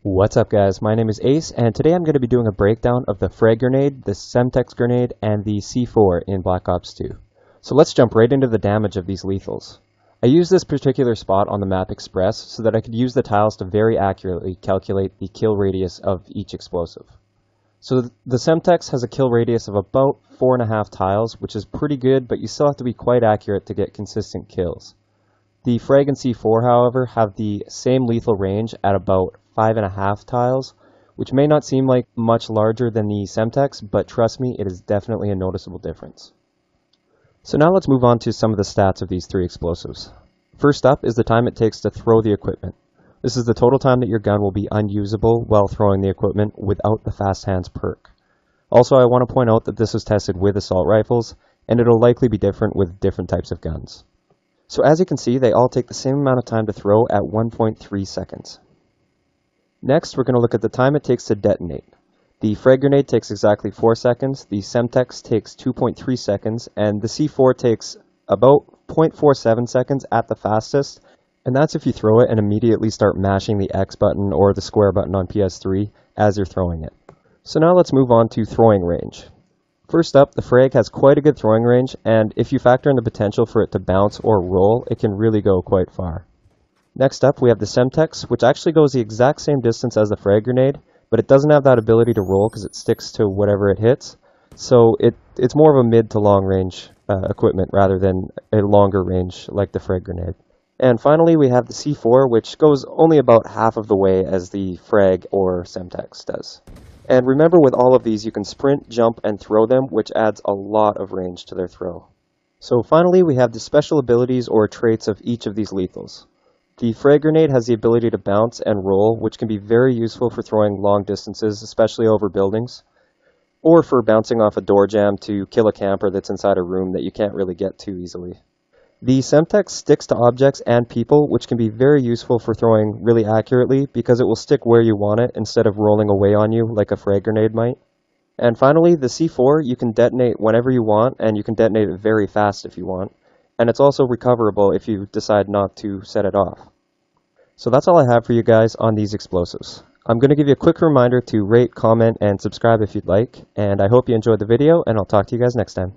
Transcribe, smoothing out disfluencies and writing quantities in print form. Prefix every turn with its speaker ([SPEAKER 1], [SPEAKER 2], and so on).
[SPEAKER 1] What's up guys, my name is Ace and today I'm going to be doing a breakdown of the Frag grenade, the Semtex grenade, and the C4 in Black Ops 2. So let's jump right into the damage of these lethals. I used this particular spot on the map Express so that I could use the tiles to very accurately calculate the kill radius of each explosive. So the Semtex has a kill radius of about 4.5 tiles, which is pretty good, but you still have to be quite accurate to get consistent kills. The Frag and C4, however, have the same lethal range at about 5.5 tiles, which may not seem like much larger than the Semtex, but trust me, it is definitely a noticeable difference. So now let's move on to some of the stats of these three explosives. First up is the time it takes to throw the equipment. This is the total time that your gun will be unusable while throwing the equipment without the Fast Hands perk. Also, I want to point out that this was tested with assault rifles, and it'll likely be different with different types of guns. So as you can see, they all take the same amount of time to throw at 1.3 seconds. Next, we're going to look at the time it takes to detonate. The Frag grenade takes exactly 4 seconds, the Semtex takes 2.3 seconds, and the C4 takes about 0.47 seconds at the fastest, and that's if you throw it and immediately start mashing the X button or the square button on PS3 as you're throwing it. So now let's move on to throwing range. First up, the Frag has quite a good throwing range, and if you factor in the potential for it to bounce or roll, it can really go quite far. Next up, we have the Semtex, which actually goes the exact same distance as the Frag grenade, but it doesn't have that ability to roll because it sticks to whatever it hits, so it's more of a mid to long range equipment rather than a longer range like the Frag grenade. And finally, we have the C4, which goes only about half of the way as the Frag or Semtex does. And remember, with all of these, you can sprint, jump, and throw them, which adds a lot of range to their throw. So finally, we have the special abilities or traits of each of these lethals. The Frag grenade has the ability to bounce and roll, which can be very useful for throwing long distances, especially over buildings, or for bouncing off a door jamb to kill a camper that's inside a room that you can't really get to easily. The Semtex sticks to objects and people, which can be very useful for throwing really accurately because it will stick where you want it instead of rolling away on you like a Frag grenade might. And finally, the C4 you can detonate whenever you want, and you can detonate it very fast if you want. And it's also recoverable if you decide not to set it off. So that's all I have for you guys on these explosives. I'm going to give you a quick reminder to rate, comment, and subscribe if you'd like, and I hope you enjoyed the video, and I'll talk to you guys next time.